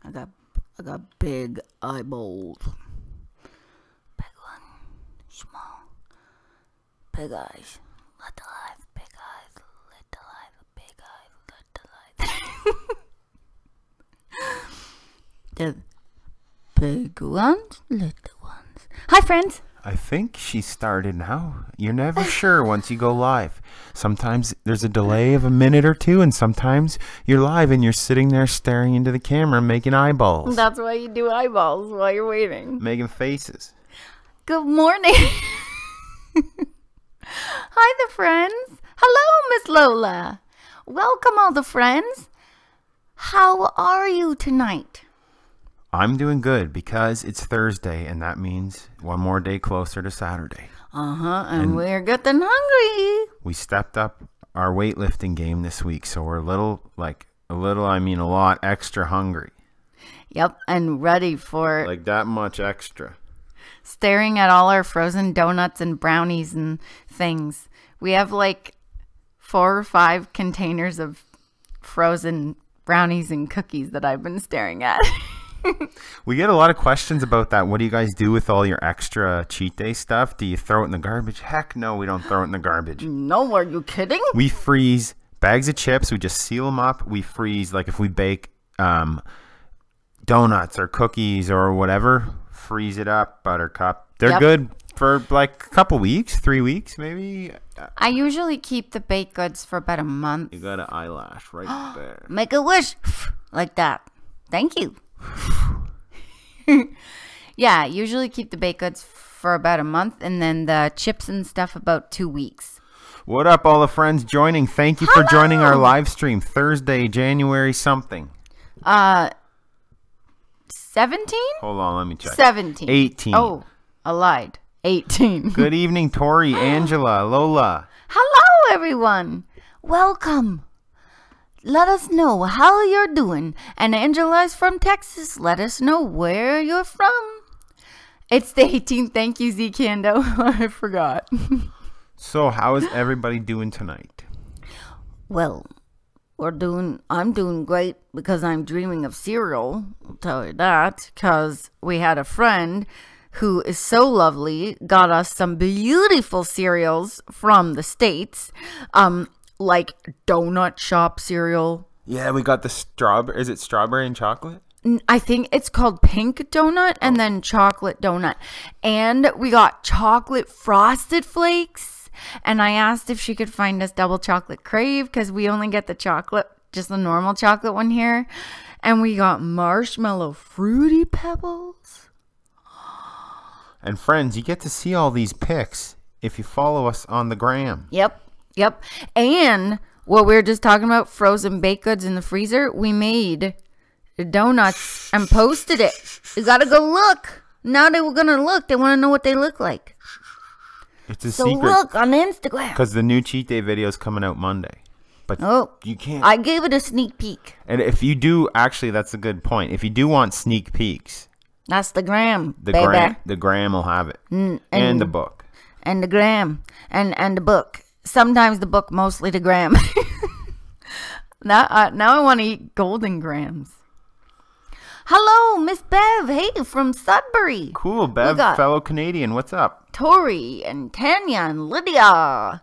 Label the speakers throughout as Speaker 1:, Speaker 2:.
Speaker 1: I got big eyeballs. Big one, small, big eyes, little eyes, big eyes, little eyes, big eyes, little eyes. The big ones, little ones. Hi, friends.
Speaker 2: I think she started now. You're never sure once you go live. Sometimes there's a delay of a minute or two, and sometimes you're live and you're sitting there staring into the camera making eyeballs.
Speaker 1: That's why you do eyeballs while you're waiting.
Speaker 2: Making faces.
Speaker 1: Good morning. Hi, the friends. Hello, Miss Lola. Welcome, all the friends. How are you tonight?
Speaker 2: I'm doing good because it's Thursday, and that means one more day closer to Saturday.
Speaker 1: And we're getting hungry.
Speaker 2: We stepped up our weightlifting game this week, so we're a lot extra hungry.
Speaker 1: Yep, and ready for
Speaker 2: Like that much extra.
Speaker 1: staring at all our frozen donuts and brownies and things. We have like 4 or 5 containers of frozen brownies and cookies that I've been staring at.
Speaker 2: We get a lot of questions about that. What do you guys do with all your extra cheat day stuff? Do you throw it in the garbage? Heck no, we don't throw it in the garbage.
Speaker 1: No, are you kidding?
Speaker 2: We freeze bags of chips. We just seal them up. We freeze, like if we bake donuts or cookies or whatever, freeze it up, buttercup. They're good for like a couple weeks, 3 weeks maybe.
Speaker 1: I usually keep the baked goods for about a month.
Speaker 2: You got an eyelash right there.
Speaker 1: Make a wish. Like that. Thank you. Yeah, usually keep the baked goods for about a month, and then the chips and stuff about 2 weeks.
Speaker 2: What up, all the friends joining? Thank you for joining our live stream Thursday, January something.
Speaker 1: 17?
Speaker 2: Hold on, let me check.
Speaker 1: 17.
Speaker 2: 18.
Speaker 1: Oh, I lied. 18.
Speaker 2: Good evening, Tori, Angela, Lola.
Speaker 1: Hello, everyone. Welcome. Let us know how you're doing. And Angela is from Texas. Let us know where you're from. It's the 18th. Thank you, Z Cando. I forgot.
Speaker 2: So, how is everybody doing tonight?
Speaker 1: Well, I'm doing great because I'm dreaming of cereal. I'll tell you that. Because we had a friend who is so lovely, got us some beautiful cereals from the States. Like donut shop cereal.
Speaker 2: Yeah, we got the strawberry. Is it strawberry and chocolate?
Speaker 1: I think it's called pink donut and then chocolate donut. And we got chocolate frosted flakes. And I asked if she could find us double chocolate Crave because we only get the chocolate, just the normal chocolate one here. And we got marshmallow fruity pebbles.
Speaker 2: And friends, you get to see all these pics if you follow us on the gram.
Speaker 1: Yep. And what we were just talking about, frozen baked goods in the freezer, we made the donuts and posted it. You gotta go look. Now they were gonna look. They want to know what they look like.
Speaker 2: It's a
Speaker 1: So
Speaker 2: secret.
Speaker 1: look on Instagram.
Speaker 2: Because the new cheat day video is coming out Monday. But you can't.
Speaker 1: I gave it a sneak peek.
Speaker 2: And if you do, actually, that's a good point. If you do want sneak peeks,
Speaker 1: That's the gram,
Speaker 2: the
Speaker 1: baby.
Speaker 2: gram will have it. And the book.
Speaker 1: And the gram. And the book. Sometimes the book, mostly the gram. Now I want to eat golden grams. Hello, Miss Bev. Hey, from Sudbury.
Speaker 2: Cool, Bev, fellow Canadian. What's up?
Speaker 1: Tori and Tanya and Lydia.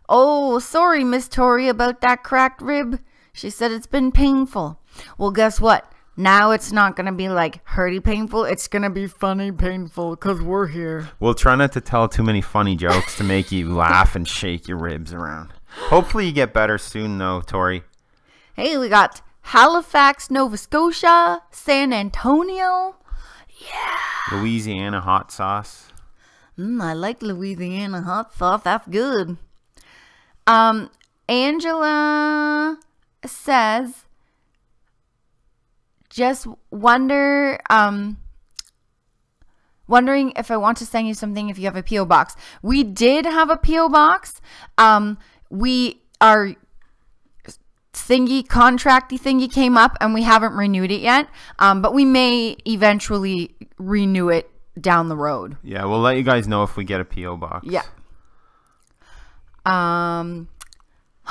Speaker 1: Oh, sorry, Miss Tori, about that cracked rib. She said it's been painful. Well, guess what? Now it's not going to be like hurty painful. It's going to be funny painful because we're here.
Speaker 2: We'll try not to tell too many funny jokes to make you laugh and shake your ribs around. Hopefully you get better soon, though, Tori.
Speaker 1: Hey, we got Halifax, Nova Scotia, San Antonio. Yeah.
Speaker 2: Louisiana hot sauce.
Speaker 1: I like Louisiana hot sauce. That's good. Angela says, just wondering if I want to send you something if you have a P.O. box. We did have a P.O. box. Our contracty thingy came up and we haven't renewed it yet. But we may eventually renew it down the road.
Speaker 2: Yeah, we'll let you guys know if we get a P.O. box.
Speaker 1: Yeah.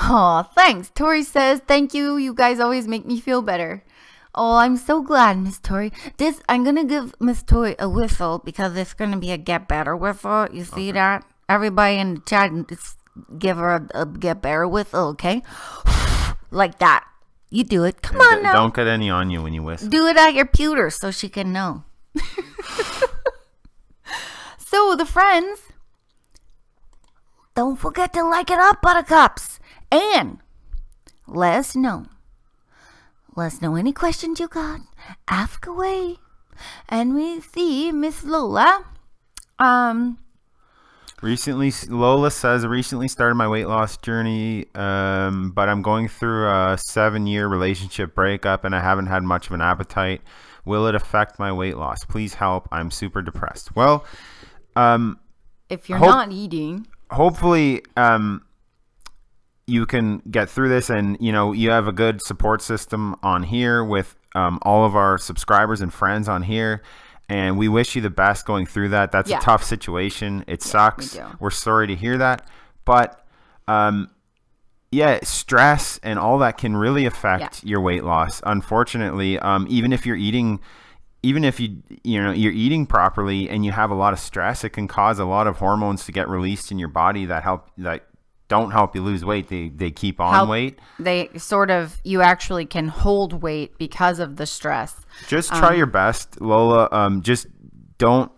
Speaker 1: Oh, thanks. Tori says, thank you. You guys always make me feel better. Oh, I'm so glad, Miss Tori. I'm gonna give Miss Tori a whistle because it's gonna be a get better whistle. You see that? Everybody in the chat, just give her a get better whistle, okay? Like that. You do it. Come on now.
Speaker 2: Don't get any on you when you whistle.
Speaker 1: Do it at your pewter so she can know. So the friends, don't forget to like it up, buttercups, and let us know. Let us know any questions you got. Ask away. And we see Miss Lola.
Speaker 2: Lola says, recently started my weight loss journey, but I'm going through a 7-year relationship breakup and I haven't had much of an appetite. Will it affect my weight loss? Please help. I'm super depressed. Well,
Speaker 1: if you're not eating,
Speaker 2: hopefully, you can get through this, and you have a good support system on here with all of our subscribers and friends on here, and we wish you the best going through that. That's a tough situation. It sucks. We're sorry to hear that, but stress and all that can really affect your weight loss, unfortunately. Even if you're eating, even if you're eating properly and you have a lot of stress, it can cause a lot of hormones to get released in your body that don't help you lose weight. They keep on weight.
Speaker 1: They you actually can hold weight because of the stress.
Speaker 2: Just try your best, Lola. Just don't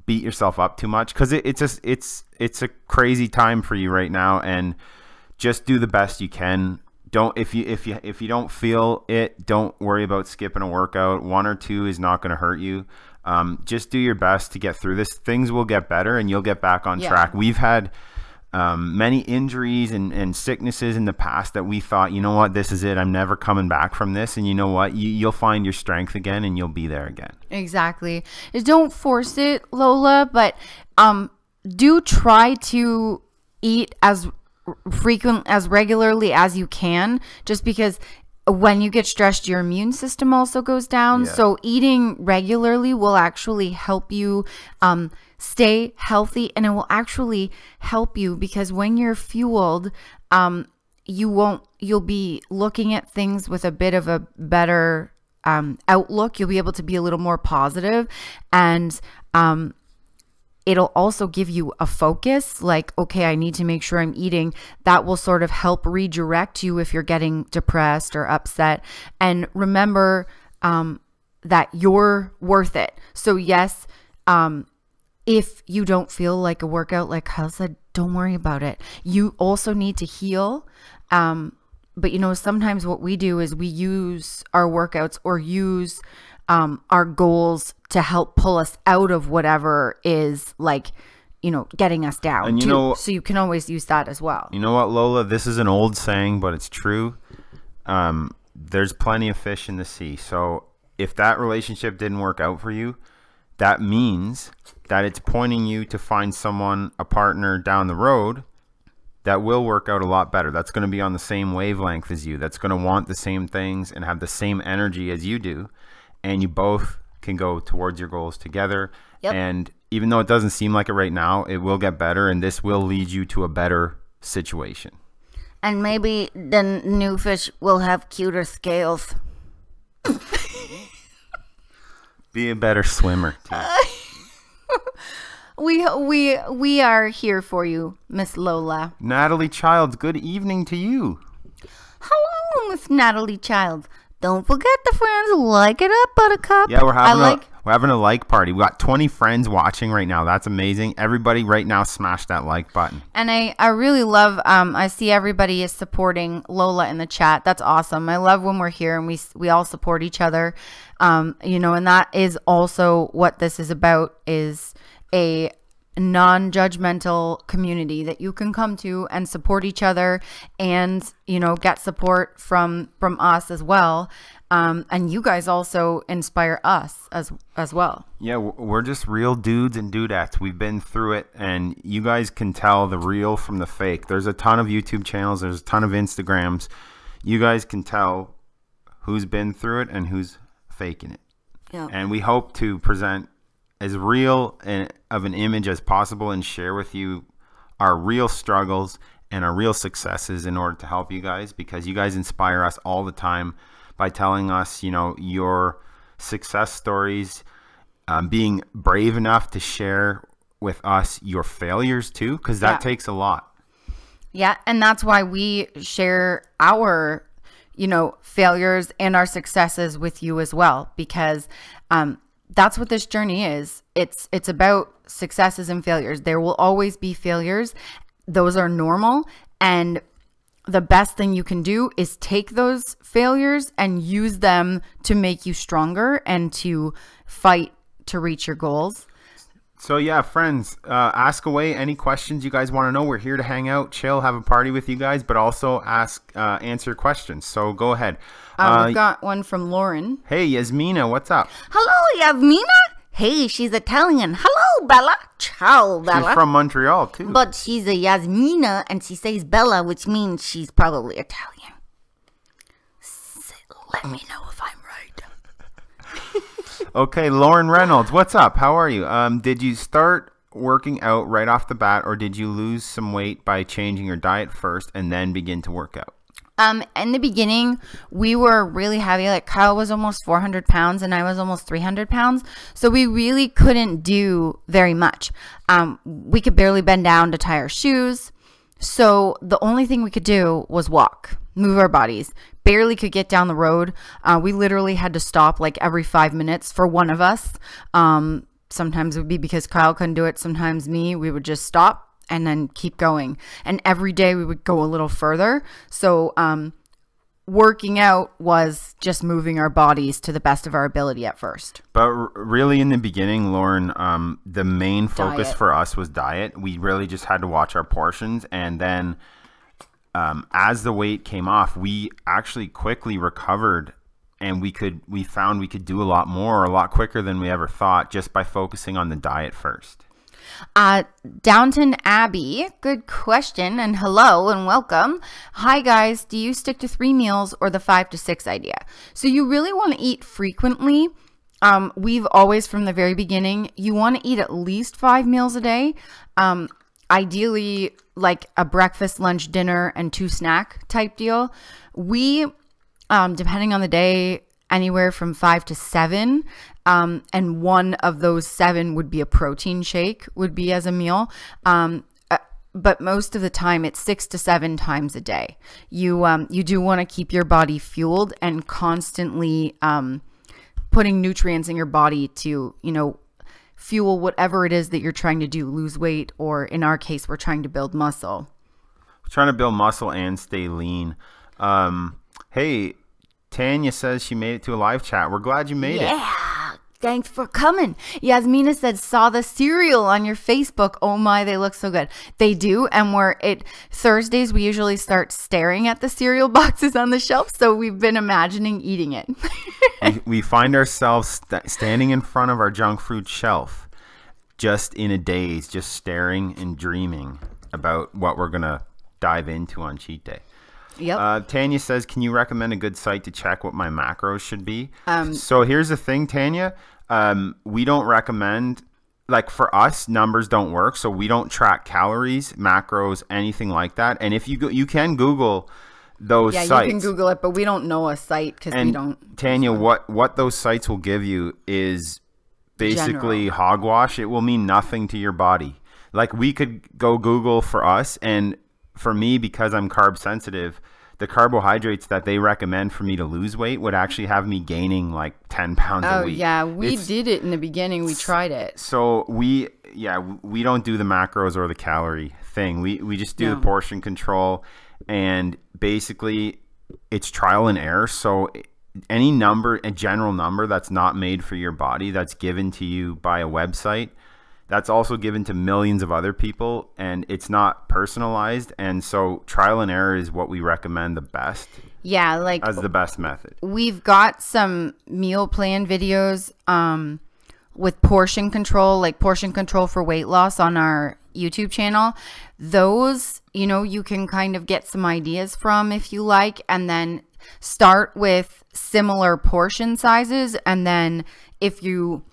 Speaker 2: beat yourself up too much, because it's a crazy time for you right now, and just do the best you can. Don't if you don't feel it, don't worry about skipping a workout. 1 or 2 is not going to hurt you. Just do your best to get through this. Things will get better and you'll get back on track. We've had many injuries and sicknesses in the past that we thought, you know what, this is it, I'm never coming back from this. And you know what, you'll find your strength again and you'll be there again.
Speaker 1: Exactly. Don't force it, Lola, but do try to eat as regularly as you can, just because when you get stressed, your immune system also goes down. So eating regularly will actually help you stay healthy, and it will actually help you, because when you're fueled, you'll be looking at things with a bit of a better outlook. You'll be able to be a little more positive, and it'll also give you a focus, like, okay, I need to make sure I'm eating. That will sort of help redirect you if you're getting depressed or upset. And remember that you're worth it. So yes, if you don't feel like a workout, like Kyle said, don't worry about it. You also need to heal. But sometimes what we do is we use our workouts or use our goals to help pull us out of whatever is getting us down. And so you can always use that as well.
Speaker 2: You know what, Lola? This is an old saying, but it's true. There's plenty of fish in the sea. So if that relationship didn't work out for you, that means that it's pointing you to find someone, a partner down the road that will work out a lot better. That's going to be on the same wavelength as you. That's going to want the same things and have the same energy as you do. And you both can go towards your goals together. And even though it doesn't seem like it right now, it will get better, and this will lead you to a better situation.
Speaker 1: And maybe the new fish will have cuter scales.
Speaker 2: Be a better swimmer, too.
Speaker 1: We are here for you, Miss Lola.
Speaker 2: Natalie Childs, good evening to you.
Speaker 1: Hello, Miss Natalie Childs. Don't forget the friends, like it up, Buttercup.
Speaker 2: Yeah, we're having a like party. We got 20 friends watching right now. That's amazing. Everybody right now smash that like button.
Speaker 1: And I really love, I see everybody is supporting Lola in the chat. That's awesome. I love when we're here and we all support each other. And that is also what this is about, is a non-judgmental community that you can come to and support each other, and get support from us as well, and you guys also inspire us as well.
Speaker 2: Yeah, we're just real dudes and dudettes. We've been through it, and you guys can tell the real from the fake. There's a ton of YouTube channels, there's a ton of Instagrams. You guys can tell who's been through it and who's faking it. And we hope to present as real of an image as possible and share with you our real struggles and our real successes in order to help you guys, because you guys inspire us all the time. by telling us, your success stories, being brave enough to share with us your failures too, because that takes a lot.
Speaker 1: Yeah, and that's why we share our, failures and our successes with you as well, because that's what this journey is. It's about successes and failures. There will always be failures. Those are normal, and the best thing you can do is take those failures and use them to make you stronger and to fight to reach your goals.
Speaker 2: So yeah, friends, ask away any questions you guys want to know. We're here to hang out, chill, have a party with you guys, but also answer questions. So go ahead.
Speaker 1: We've got one from Lauren.
Speaker 2: Hey, Yasmina, what's up?
Speaker 1: Hello, Yasmina. Hey, she's Italian. Hello, Bella. Ciao, Bella.
Speaker 2: She's from Montreal, too.
Speaker 1: But she's a Yasmina, and she says Bella, which means she's probably Italian. Let me know if I'm right.
Speaker 2: Okay, Lauren Reynolds, what's up? How are you? Did you start working out right off the bat, or did you lose some weight by changing your diet first and then begin to work out?
Speaker 1: In the beginning, we were really heavy. Like Kyle was almost 400 pounds and I was almost 300 pounds. So we really couldn't do very much. We could barely bend down to tie our shoes. So the only thing we could do was walk, move our bodies. Barely could get down the road. We literally had to stop like every 5 minutes for one of us. Sometimes it would be because Kyle couldn't do it. Sometimes me, we would just stop and then keep going. And every day we would go a little further. So working out was just moving our bodies to the best of our ability at first.
Speaker 2: But really in the beginning, Lauren, the main focus for us was diet. We really just had to watch our portions. And then as the weight came off, we actually quickly recovered, and we found we could do a lot more, a lot quicker than we ever thought, just by focusing on the diet first.
Speaker 1: Downton Abbey, good question, and hello and welcome. Hi guys, do you stick to 3 meals or the 5 to 6 idea? So you really want to eat frequently. We've always, from the very beginning, you want to eat at least 5 meals a day. Ideally like a breakfast, lunch, dinner, and 2 snack type deal. We, depending on the day, anywhere from 5 to 7. And one of those 7 would be a protein shake, would be as a meal. But most of the time it's 6 to 7 times a day. You do want to keep your body fueled and constantly putting nutrients in your body to, fuel whatever it is that you're trying to do, lose weight, or in our case, we're trying to build muscle.
Speaker 2: We're trying to build muscle and stay lean. Hey, Tanya says she made it to a live chat. We're glad you made it.
Speaker 1: Yeah, thanks for coming. Yasmina said, saw the cereal on your Facebook. Oh my, they look so good. They do, and Thursdays we usually start staring at the cereal boxes on the shelf, so we've been imagining eating it.
Speaker 2: we find ourselves standing in front of our junk food shelf, just in a daze, just staring and dreaming about what we're going to dive into on cheat day.
Speaker 1: Yep.
Speaker 2: Tanya says, can you recommend a good site to check what my macros should be? So here's the thing, Tanya. We don't recommend, like for us, numbers don't work. So we don't track calories, macros, anything like that. And if you can Google those sites.
Speaker 1: Yeah, you can Google it, but we don't know a site because we don't.
Speaker 2: Tanya, what those sites will give you is basically hogwash. It will mean nothing to your body. Like we could go Google for us, and for me, because I'm carb sensitive, the carbohydrates that they recommend for me to lose weight would actually have me gaining like 10 pounds a week.
Speaker 1: Oh yeah, we did it in the beginning. We tried it.
Speaker 2: So we don't do the macros or the calorie thing. We just do the portion control, and basically it's trial and error. So any number, a general number that's not made for your body, that's given to you by a website, that's also given to millions of other people, and it's not personalized. And so trial and error is what we recommend the best.
Speaker 1: Yeah, like
Speaker 2: as the best method.
Speaker 1: We've got some meal plan videos with portion control, like portion control for weight loss on our YouTube channel. Those, you can kind of get some ideas from if you like, and then start with similar portion sizes. And then if you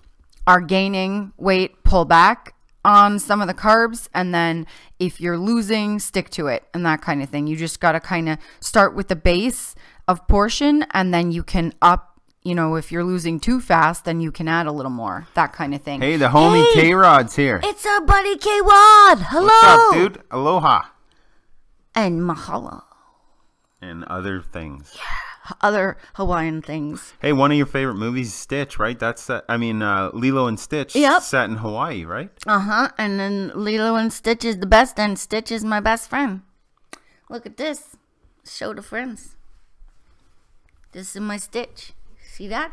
Speaker 1: are gaining weight, pull back on some of the carbs, and then if you're losing, stick to it, and that kind of thing. You just got to kind of start with the base of portion, and then you can up, you know, if you're losing too fast, then you can add a little more, that kind of thing.
Speaker 2: Hey, the homie K-Rod's here.
Speaker 1: It's our buddy K-Rod. Hello.
Speaker 2: What's up, dude? Aloha.
Speaker 1: And mahalo.
Speaker 2: And other things.
Speaker 1: Yeah, other Hawaiian things.
Speaker 2: Hey, one of your favorite movies is Stitch, right? That's Lilo and Stitch.
Speaker 1: Yep.
Speaker 2: Set in Hawaii, right?
Speaker 1: And then Lilo and Stitch is the best, and Stitch is my best friend. Look at this. Show the friends. This is my Stitch. See that?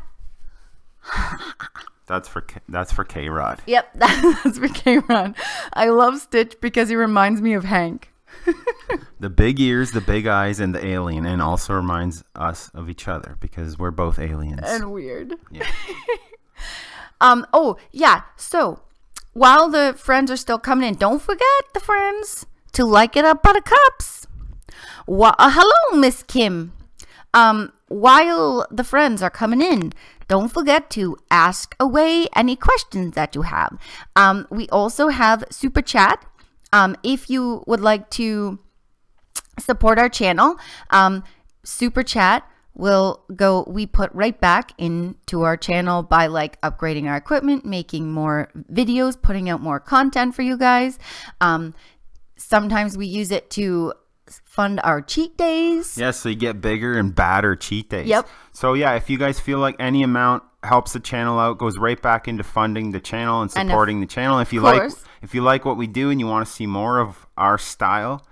Speaker 2: That's for K-Rod.
Speaker 1: Yep, that's for K-Rod. I love Stitch because he reminds me of Hank.
Speaker 2: The big ears, the big eyes, and the alien, and also reminds us of each other because we're both aliens.
Speaker 1: And weird.
Speaker 2: Yeah.
Speaker 1: Oh, yeah. So, while the friends are still coming in, don't forget, the friends, to like it up, buttercups. Hello, Miss Kim. While the friends are coming in, don't forget to ask away any questions that you have. We also have Super Chat. If you would like to support our channel, Super Chat we put right back into our channel by like upgrading our equipment, making more videos, putting out more content for you guys. Sometimes we use it to fund our cheat days.
Speaker 2: Yeah, so you get bigger and badder cheat days.
Speaker 1: Yep.
Speaker 2: So yeah, if you guys feel like any amount helps the channel out, goes right back into funding the channel and supporting the channel. If you like what we do and you want to see more of our style,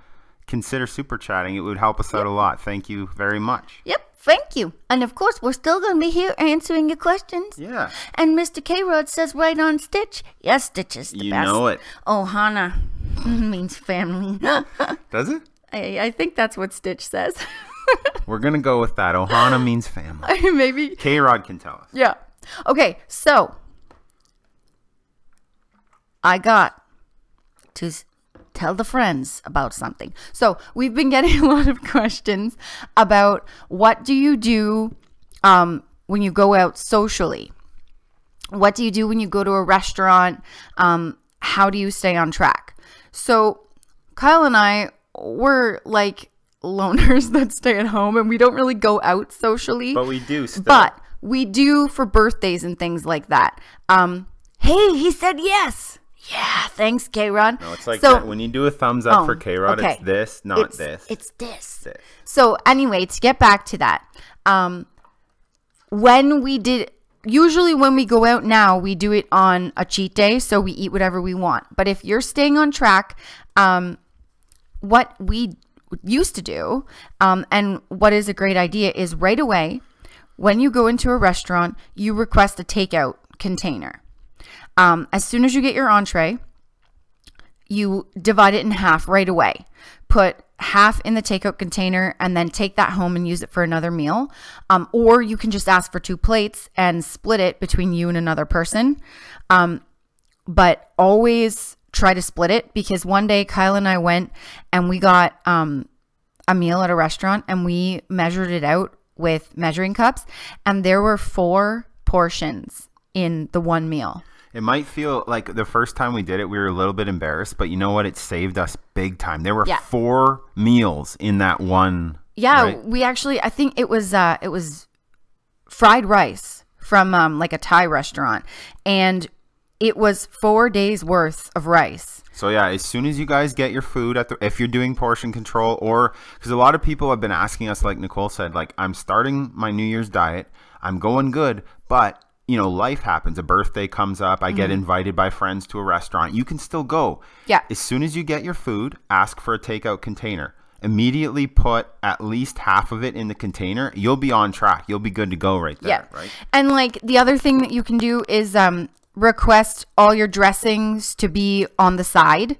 Speaker 2: consider super chatting. It would help us out a lot. Thank you very much.
Speaker 1: Yep, thank you. And of course, we're still going to be here answering your questions.
Speaker 2: Yeah.
Speaker 1: And Mr. K-Rod says right on Stitch. Yes, Stitch is the best.
Speaker 2: You know it.
Speaker 1: Ohana means family.
Speaker 2: Does it?
Speaker 1: I think that's what Stitch says.
Speaker 2: We're going to go with that. Ohana means family.
Speaker 1: Maybe.
Speaker 2: K-Rod can tell us.
Speaker 1: Yeah. Okay, so I got to tell the friends about something. So we've been getting a lot of questions about what do you do when you go out socially? What do you do when you go to a restaurant? How do you stay on track? So Kyle and I, we're like loners that stay at home and we don't really go out socially.
Speaker 2: But we do still.
Speaker 1: But we do for birthdays and things like that. Hey, he said yes. Yeah, thanks, K-Rod.
Speaker 2: No, it's like that. When you do a thumbs up for K-Rod,
Speaker 1: okay.
Speaker 2: It's this, not this.
Speaker 1: It's this. So anyway, to get back to that, usually when we go out now, we do it on a cheat day, so we eat whatever we want. But if you're staying on track, what we used to do, and what is a great idea, is right away, when you go into a restaurant, you request a takeout container. As soon as you get your entree, you divide it in half right away. Put half in the takeout container and then take that home and use it for another meal. Or you can just ask for 2 plates and split it between you and another person. But always try to split it, because one day Kyle and I went and we got a meal at a restaurant and we measured it out with measuring cups, and there were 4 portions in the one meal.
Speaker 2: It might feel like the first time we did it, we were a little bit embarrassed, but you know what? It saved us big time. There were 4 meals in that one.
Speaker 1: Yeah,
Speaker 2: right?
Speaker 1: We actually, I think it was fried rice from like a Thai restaurant, and it was 4 days worth of rice.
Speaker 2: So yeah, as soon as you guys get your food if you're doing portion control, or because a lot of people have been asking us, like Nicole said, like, I'm starting my New Year's diet, I'm going good, but you know, life happens. A birthday comes up. I get invited by friends to a restaurant. You can still go. Yeah. As soon as you get your food, ask for a takeout container. Immediately put at least half of it in the container. You'll be on track. You'll be good to go right there. Yeah. Right.
Speaker 1: And like the other thing that you can do is request all your dressings to be on the side.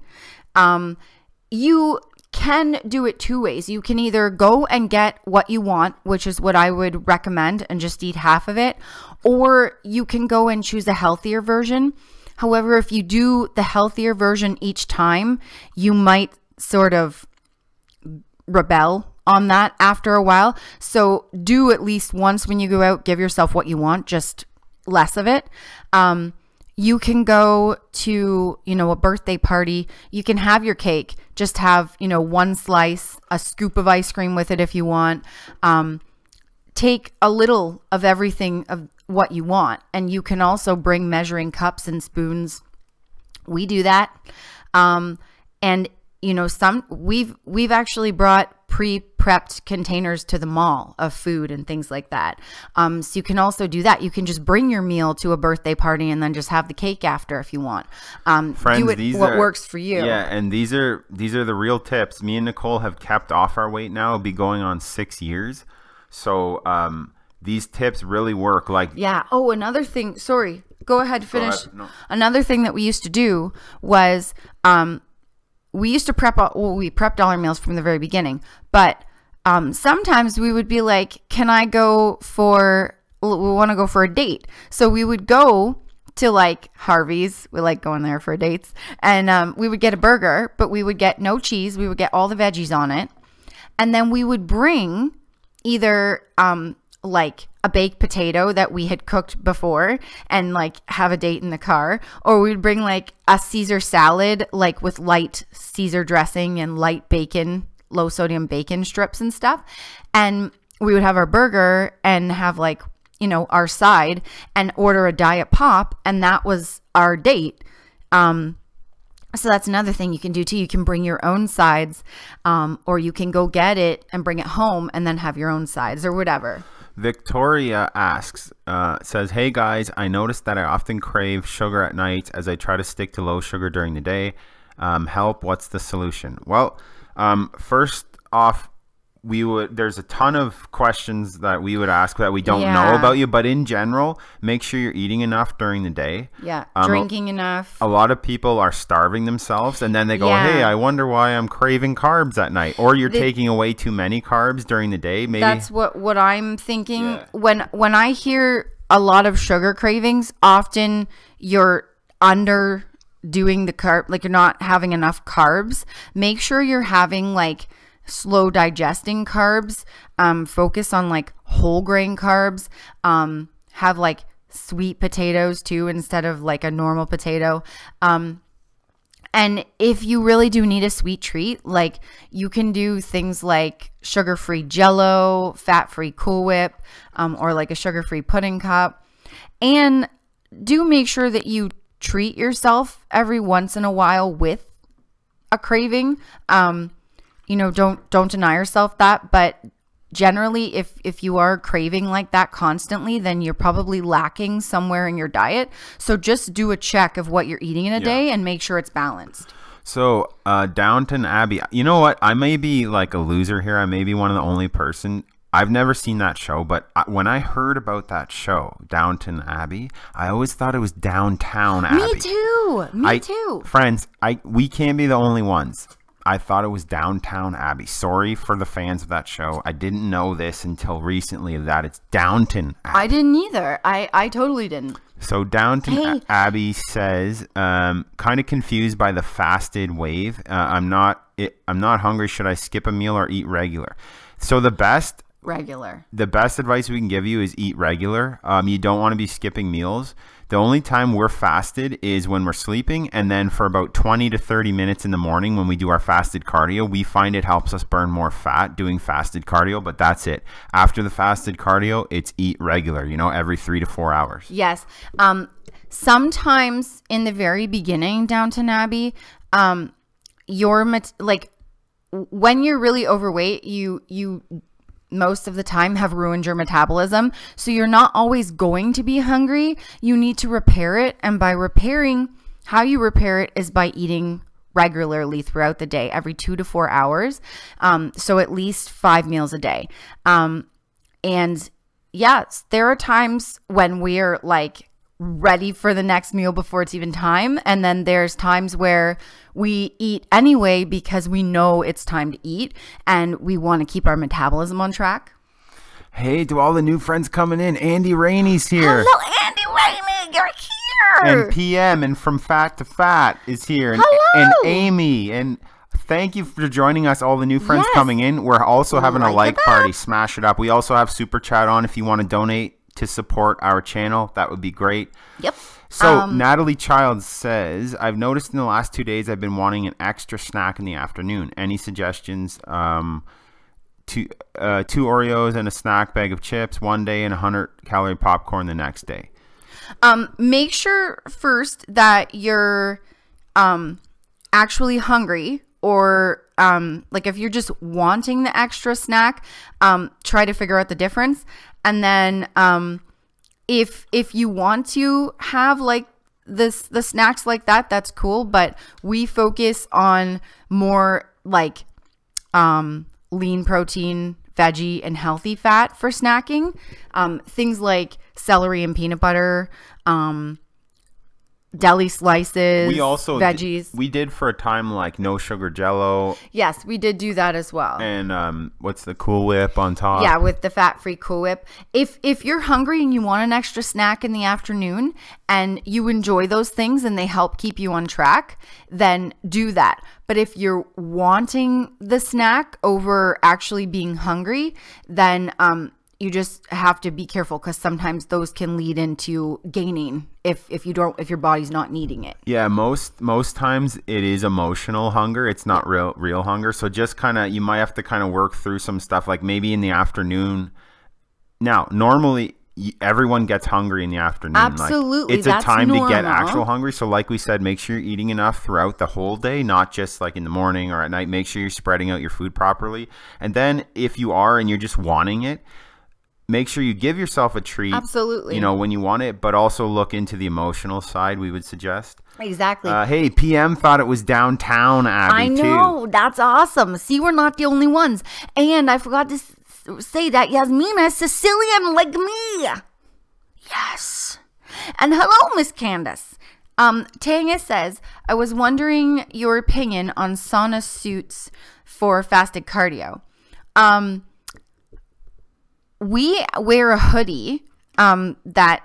Speaker 1: You can do it 2 ways. You can either go and get what you want, which is what I would recommend, and just eat half of it, or you can go and choose a healthier version. However, if you do the healthier version each time, you might sort of rebel on that after a while. So do at least once when you go out, give yourself what you want, just less of it. You can go to, you know, a birthday party. You can have your cake. Just have, you know, 1 slice, a scoop of ice cream with it if you want. take a little of everything of what you want. And you can also bring measuring cups and spoons. We do that. And you know, we've actually brought pre-prepped containers to the mall of food and things like that. So you can also do that. You can just bring your meal to a birthday party and then just have the cake after if you want.
Speaker 2: Friends,
Speaker 1: do it what works for you.
Speaker 2: Yeah, and these are the real tips. Me and Nicole have kept off our weight now. It'll be going on 6 years. So these tips really work. Like,
Speaker 1: yeah. Oh, another thing. Sorry. Go ahead. Finish.
Speaker 2: No.
Speaker 1: Another thing that we used to do was we used to we prepped all our meals from the very beginning, but sometimes we would be like, we want to go for a date. So we would go to like Harvey's. We like going there for dates. And we would get a burger, but we would get no cheese. We would get all the veggies on it. And then we would bring either like a baked potato that we had cooked before and like have a date in the car, or we'd bring like a Caesar salad, like with light Caesar dressing and light bacon, low sodium bacon strips and stuff. And we would have our burger and have like, you know, our side and order a diet pop. And that was our date. So that's another thing you can do too. You can bring your own sides, or you can go get it and bring it home and then have your own sides or whatever.
Speaker 2: Victoria says, hey guys, I noticed that I often crave sugar at night as I try to stick to low sugar during the day. Help, what's the solution? Well, first off, there's a ton of questions that we would ask that we don't know about you, but in general, make sure you're eating enough during the day.
Speaker 1: Yeah, drinking enough.
Speaker 2: A lot of people are starving themselves, and then they go, hey, I wonder why I'm craving carbs at night. Or you're taking away too many carbs during the day. Maybe
Speaker 1: that's what I'm thinking. Yeah. When I hear a lot of sugar cravings, often you're under doing the carb, like you're not having enough carbs. Make sure you're having like slow digesting carbs. Focus on like whole grain carbs. Have like sweet potatoes too instead of like a normal potato. And if you really do need a sweet treat, like you can do things like sugar-free Jell-O, fat-free Cool Whip, or like a sugar-free pudding cup. And do make sure that you treat yourself every once in a while with a craving. You know, don't deny yourself that, but generally if you are craving like that constantly, then you're probably lacking somewhere in your diet. So just do a check of what you're eating in a day and make sure it's balanced.
Speaker 2: So Downton Abbey, you know what? I may be like a loser here. I may be one of the only person. I've never seen that show, but when I heard about that show, Downton Abbey, I always thought it was Downtown Abbey.
Speaker 1: Me too. Me too.
Speaker 2: Friends, we can't be the only ones. I thought it was Downtown Abbey. Sorry for the fans of that show. I didn't know this until recently that it's Downton Abbey.
Speaker 1: I didn't either. I totally didn't.
Speaker 2: So Downton Abbey says, kind of confused by the fasted wave. I'm not hungry. Should I skip a meal or eat regular? So the best advice we can give you is eat regular. You don't want to be skipping meals. The only time we're fasted is when we're sleeping, and then for about 20 to 30 minutes in the morning when we do our fasted cardio. We find it helps us burn more fat doing fasted cardio, but that's it. After the fasted cardio, it's eat regular, you know, every 3 to 4 hours.
Speaker 1: Yes. Sometimes in the very beginning, Downton Abbey, like when you're really overweight, you most of the time have ruined your metabolism. So you're not always going to be hungry. You need to repair it. And by repairing, how you repair it is by eating regularly throughout the day, every 2 to 4 hours. So at least 5 meals a day. And yes, there are times when we're like ready for the next meal before it's even time. And then there's times where we eat anyway because we know it's time to eat and we want to keep our metabolism on track.
Speaker 2: Hey, to all the new friends coming in, Andy Rainey's here.
Speaker 1: Hello, Andy Rainey, you're here.
Speaker 2: And PM and From Fat to Fat is here. And,
Speaker 1: hello.
Speaker 2: And Amy. And thank you for joining us, all the new friends coming in. We're also having a like party. Smash it up. We also have Super Chat on if you want to donate to support our channel. That would be great.
Speaker 1: Yep.
Speaker 2: So Natalie Childs says, I've noticed in the last 2 days I've been wanting an extra snack in the afternoon. Any suggestions two Oreos and a snack bag of chips one day and 100-calorie popcorn the next day.
Speaker 1: Make sure first that you're actually hungry, or like if you're just wanting the extra snack, try to figure out the difference. And then if you want to have like the snacks like that, that's cool, but we focus on more like lean protein, veggie, and healthy fat for snacking. Things like celery and peanut butter, deli slices,
Speaker 2: we also
Speaker 1: veggies.
Speaker 2: We did for a time like no sugar Jello.
Speaker 1: Yes, we did do that as well.
Speaker 2: And what's the Cool Whip on top?
Speaker 1: Yeah, with the fat-free Cool Whip. If you're hungry and you want an extra snack in the afternoon and you enjoy those things and they help keep you on track, then do that. But if you're wanting the snack over actually being hungry, then you just have to be careful, because sometimes those can lead into gaining if your body's not needing it.
Speaker 2: Yeah, most times it is emotional hunger. It's not real hunger. So just kind of, you might have to kind of work through some stuff, like maybe in the afternoon. Now, normally everyone gets hungry in the afternoon.
Speaker 1: Absolutely.
Speaker 2: Like, it's a time to get actual hungry. So like we said, make sure you're eating enough throughout the whole day, not just like in the morning or at night. Make sure you're spreading out your food properly. And then if you are and you're just wanting it, make sure you give yourself a treat.
Speaker 1: Absolutely.
Speaker 2: You know, when you want it, but also look into the emotional side, we would suggest.
Speaker 1: Exactly.
Speaker 2: Hey, PM thought it was downtown, Abby,
Speaker 1: I know.
Speaker 2: too.
Speaker 1: That's awesome. See, we're not the only ones. And I forgot to say that Yasmina is Sicilian like me. Yes. And hello, Miss Candace. Tanya says, I was wondering your opinion on sauna suits for fasted cardio. We wear a hoodie that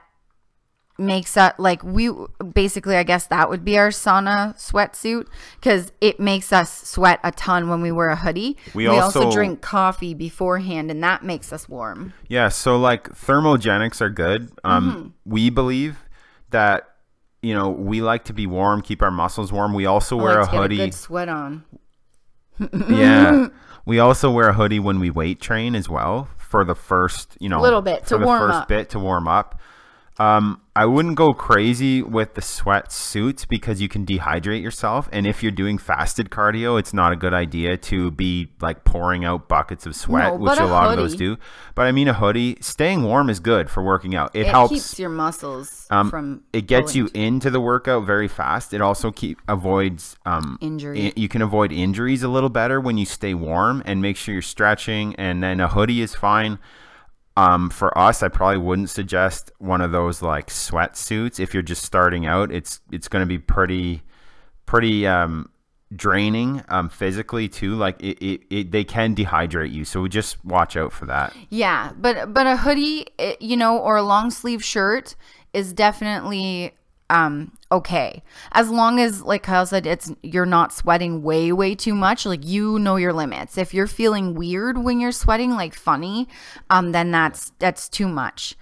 Speaker 1: makes us, like, we basically, I guess that would be our sauna sweatsuit, because it makes us sweat a ton when we wear a hoodie. We also drink coffee beforehand, and that makes us warm.
Speaker 2: Yeah, so like thermogenics are good. We believe that, you know, we like to be warm, keep our muscles warm. We also wear a hoodie.
Speaker 1: Get a good sweat on.
Speaker 2: Yeah. We also wear a hoodie when we weight train as well, for the first, you know,
Speaker 1: little bit to
Speaker 2: warm up. I wouldn't go crazy with the sweatsuits, because you can dehydrate yourself. And if you're doing fasted cardio, it's not a good idea to be like pouring out buckets of sweat, which a lot of those do. But I mean, a hoodie, staying warm is good for working out. It helps.
Speaker 1: Keeps your muscles from
Speaker 2: it gets you into the workout very fast. It also avoids
Speaker 1: injury.
Speaker 2: You can avoid injuries a little better when you stay warm, and make sure you're stretching. And then a hoodie is fine. For us, I probably wouldn't suggest one of those like sweatsuits. If you're just starting out, it's going to be pretty draining physically too. Like they can dehydrate you, so just watch out for that.
Speaker 1: Yeah, but a hoodie, you know, or a long sleeve shirt is definitely okay, as long as, like Kyle said, you're not sweating way too much. Like, you know your limits. If you're feeling weird when you're sweating, like funny, then that's too much.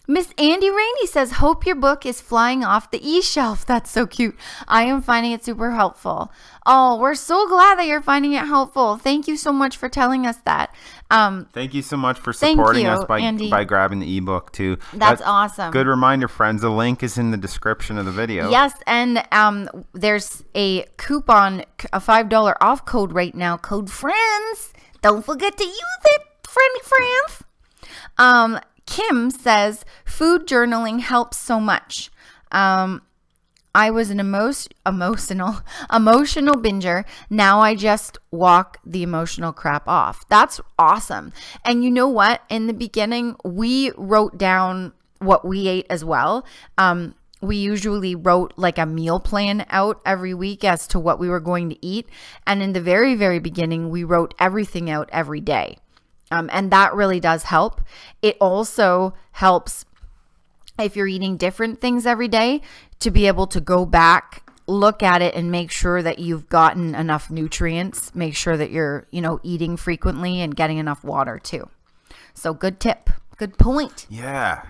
Speaker 1: Miss Andy Rainey says, hope your book is flying off the e-shelf. That's so cute. I am finding it super helpful. Oh, we're so glad that you're finding it helpful. Thank you so much for telling us that.
Speaker 2: Thank you so much for supporting us by grabbing the ebook too.
Speaker 1: That's awesome.
Speaker 2: Good reminder, friends. The link is in the description of the video.
Speaker 1: Yes, and there's a coupon, a $5 off code right now. Code FRIENDS. Don't forget to use it, friends. Kim says, food journaling helps so much. I was an emotional binger. Now I just walk the emotional crap off. That's awesome. And you know what? In the beginning, we wrote down what we ate as well. We usually wrote like a meal plan out every week as to what we were going to eat. And in the very, very beginning, we wrote everything out every day. And that really does help. It also helps if you're eating different things every day to be able to go back, look at it, and make sure that you've gotten enough nutrients. Make sure that you're, you know, eating frequently and getting enough water too. So good tip. Good point.
Speaker 2: Yeah.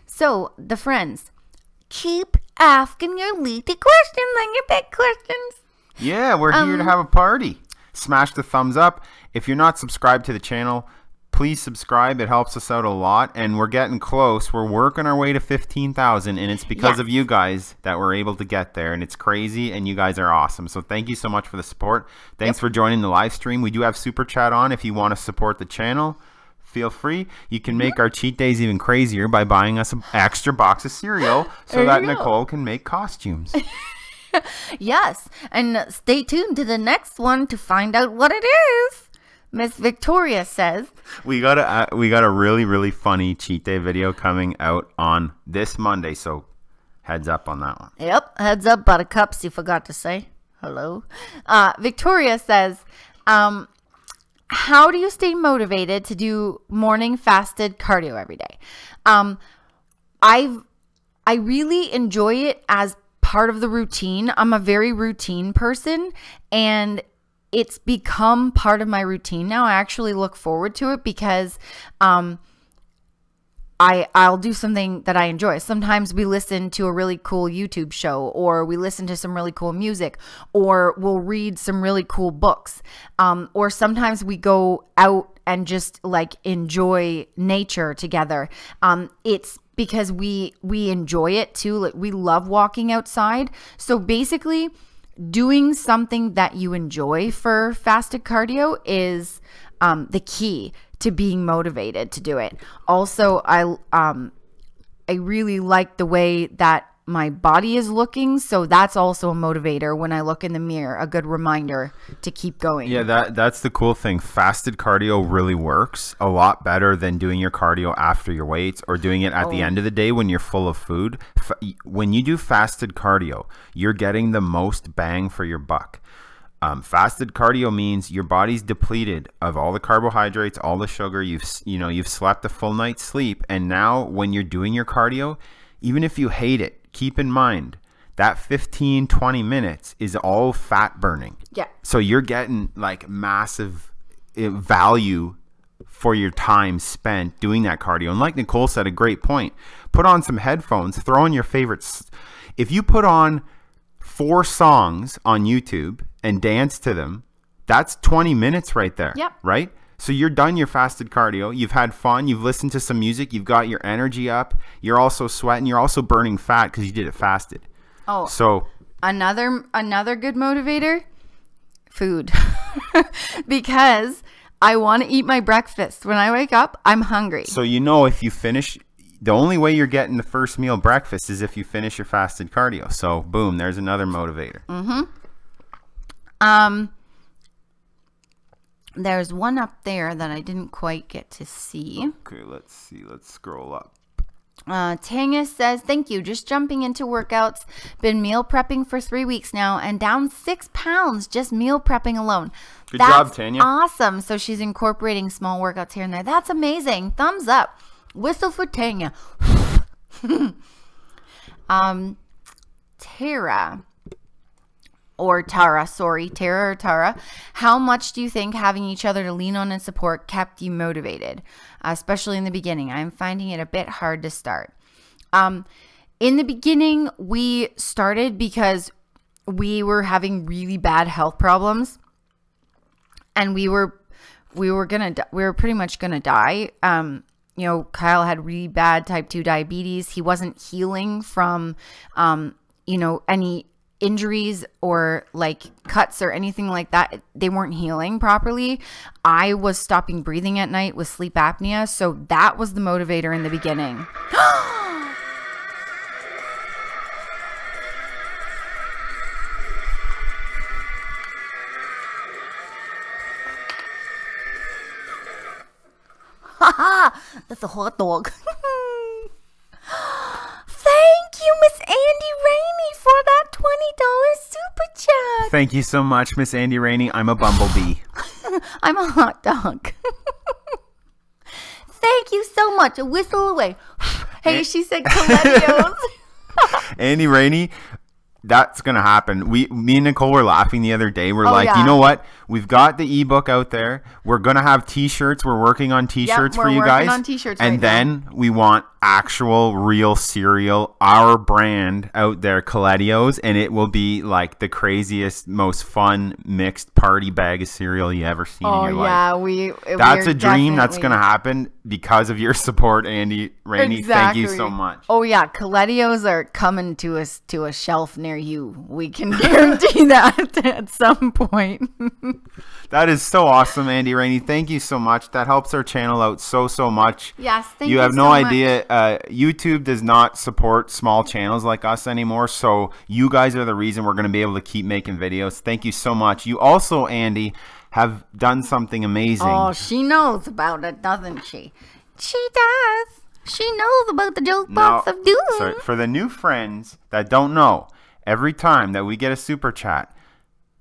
Speaker 1: So the friends, keep asking your leafy questions and your big questions.
Speaker 2: Yeah, we're here to have a party. smash the thumbs up. If you're not subscribed to the channel, please subscribe. It helps us out a lot, and we're getting close. We're working our way to 15,000, and it's because of you guys that we're able to get there, and it's crazy, and you guys are awesome. So thank you so much for the support. Thanks for joining the live stream. We do have Super Chat on if you want to support the channel. Feel free. You can make our cheat days even crazier by buying us an extra box of cereal so that Nicole can make costumes.
Speaker 1: Yes, and stay tuned to the next one to find out what it is. Miss Victoria says
Speaker 2: we got a really funny cheat day video coming out on this Monday, so heads up on that one.
Speaker 1: Yep, heads up, buttercups. You forgot to say hello. Victoria says, how do you stay motivated to do morning fasted cardio every day? I really enjoy it as part of the routine. I'm a very routine person, and it's become part of my routine now. I actually look forward to it because I'll do something that I enjoy. Sometimes we listen to a really cool YouTube show, or we listen to some really cool music, or we'll read some really cool books. Or sometimes we go out and just like enjoy nature together. It's because we enjoy it too. Like, we love walking outside. So basically, doing something that you enjoy for fasted cardio is the key to being motivated to do it. Also, I really like the way that my body is looking, so that's also a motivator when I look in the mirror, a good reminder to keep going.
Speaker 2: Yeah, that's the cool thing. Fasted cardio really works a lot better than doing your cardio after your weights or doing it at the end of the day when you're full of food. When you do fasted cardio, you're getting the most bang for your buck. Fasted cardio means your body's depleted of all the carbohydrates, all the sugar. You've slept a full night's sleep, and now when you're doing your cardio, even if you hate it, keep in mind that 15-20 minutes is all fat burning.
Speaker 1: Yeah.
Speaker 2: So you're getting like massive value for your time spent doing that cardio. And like Nicole said, a great point. Put on some headphones, throw in your favorites. If you put on 4 songs on YouTube and dance to them, that's 20 minutes right there.
Speaker 1: Yep.
Speaker 2: Right? So you're done your fasted cardio. You've had fun. You've listened to some music. You've got your energy up. You're also sweating. You're also burning fat because you did it fasted.
Speaker 1: Oh,
Speaker 2: so
Speaker 1: another good motivator, food. Because I want to eat my breakfast. When I wake up, I'm hungry.
Speaker 2: So if you finish, the only way you're getting the first meal breakfast is if you finish your fasted cardio. So boom, there's another motivator.
Speaker 1: There's one up there that I didn't quite get to see.
Speaker 2: Okay, let's see. Let's scroll up.
Speaker 1: Tanga says, thank you. Just jumping into workouts. Been meal prepping for 3 weeks now and down 6 pounds just meal prepping alone.
Speaker 2: Good job, Tanya.
Speaker 1: Awesome. So she's incorporating small workouts here and there. That's amazing. Thumbs up. Whistle for Tanya. Tara or Tara, how much do you think having each other to lean on and support kept you motivated, especially in the beginning? I'm finding it a bit hard to start. In the beginning, we started because we were having really bad health problems, and we were pretty much gonna die. Kyle had really bad type 2 diabetes. He wasn't healing from any injuries or like cuts or anything like that. They weren't healing properly. I was stopping breathing at night with sleep apnea, so that was the motivator in the beginning. That's a hot dog. Thank you, Miss Andy Rainey, for that $20 super chat.
Speaker 2: Thank you so much, Miss Andy Rainey. I'm a bumblebee.
Speaker 1: I'm a hot dog. Thank you so much. A whistle away. Hey, she said Colettios.
Speaker 2: Andy Rainey, that's gonna happen. Me and Nicole were laughing the other day. We're like,
Speaker 1: yeah.
Speaker 2: you know what? We've got the ebook out there. We're gonna have T-shirts. We're working on T-shirts for you guys.
Speaker 1: On T-shirts
Speaker 2: and
Speaker 1: right
Speaker 2: then
Speaker 1: now.
Speaker 2: we want actual, real cereal, our brand out there, Colettios, and it will be like the craziest, most fun mixed party bag of cereal you ever seen in your life. That's a dream that's gonna happen because of your support, Andy Rainey.
Speaker 1: Exactly.
Speaker 2: Thank you so much.
Speaker 1: Oh yeah, Colettios are coming to a shelf near you. We can guarantee that at some point.
Speaker 2: That is so awesome, Andy Rainey. Thank you so much. That helps our channel out so much.
Speaker 1: Yes, thank you.
Speaker 2: You have no
Speaker 1: so
Speaker 2: idea.
Speaker 1: much.
Speaker 2: YouTube does not support small channels like us anymore. So you guys are the reason we're going to be able to keep making videos. Thank you so much. You also, Andy, have done something amazing.
Speaker 1: Oh, she knows about it, doesn't she? She does. She knows about the joke box of doom.
Speaker 2: So for the new friends that don't know, every time that we get a super chat,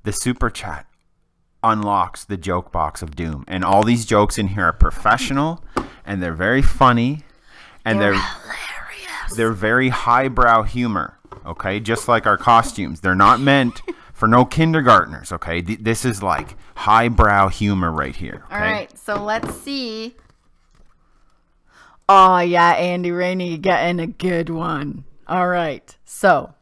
Speaker 2: the super chat unlocks the joke box of doom, and all these jokes in here are professional, and they're very funny, and they're hilarious. They're very highbrow humor. Okay, just like our costumes, they're not meant for no kindergartners. Okay, this is like highbrow humor right here. Okay?
Speaker 1: All right, so let's see. Oh yeah, Andy Rainey getting a good one. All right, so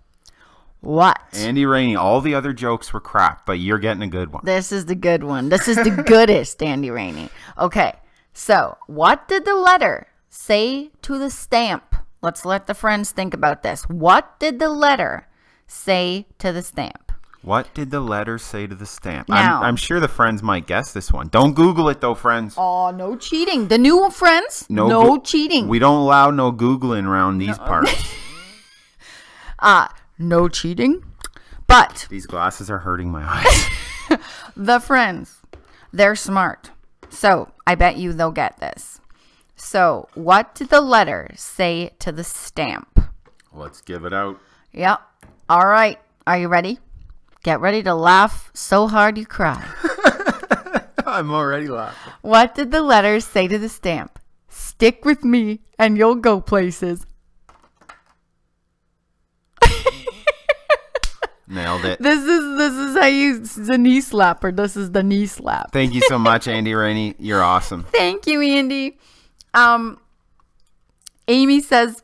Speaker 1: what?
Speaker 2: Andy Rainey, all the other jokes were crap, but you're getting a good one.
Speaker 1: This is the good one. This is the goodest, Andy Rainey. Okay, so what did the letter say to the stamp? Let's let the friends think about this. What did the letter say to the stamp?
Speaker 2: What did the letter say to the stamp?
Speaker 1: Now,
Speaker 2: I'm sure the friends might guess this one. Don't Google it though, friends.
Speaker 1: Oh, no cheating. The new friends, no cheating.
Speaker 2: We don't allow no Googling around these parts.
Speaker 1: No cheating. But
Speaker 2: these glasses are hurting my eyes.
Speaker 1: the friends, they're smart. So I bet you they'll get this. So what did the letter say to the stamp?
Speaker 2: Let's give it out.
Speaker 1: Yep. All right. Are you ready? Get ready to laugh so hard you cry.
Speaker 2: I'm already laughing.
Speaker 1: What did the letter say to the stamp? Stick with me and you'll go places.
Speaker 2: Nailed it.
Speaker 1: This is how you the knee slapper. This is the knee slap.
Speaker 2: Thank you so much, Andy Rainey. You're awesome.
Speaker 1: Thank you, Andy. Amy says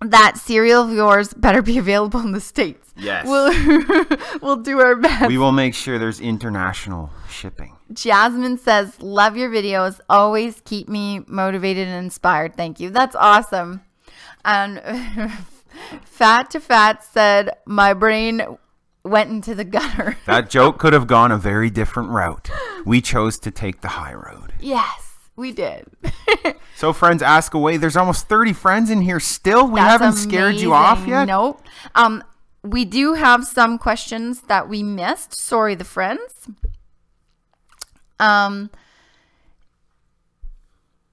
Speaker 1: that cereal of yours better be available in the States.
Speaker 2: Yes.
Speaker 1: We'll do our best.
Speaker 2: We will make sure there's international shipping.
Speaker 1: Jasmine says, love your videos. Always keep me motivated and inspired. Thank you. That's awesome. And Fat to Fat said, my brain went into the gutter.
Speaker 2: That joke could have gone a very different route. We chose to take the high road.
Speaker 1: Yes, we did.
Speaker 2: So friends, ask away. There's almost 30 friends in here still. We haven't scared you off yet.
Speaker 1: Nope. We do have some questions that we missed. Sorry, the friends.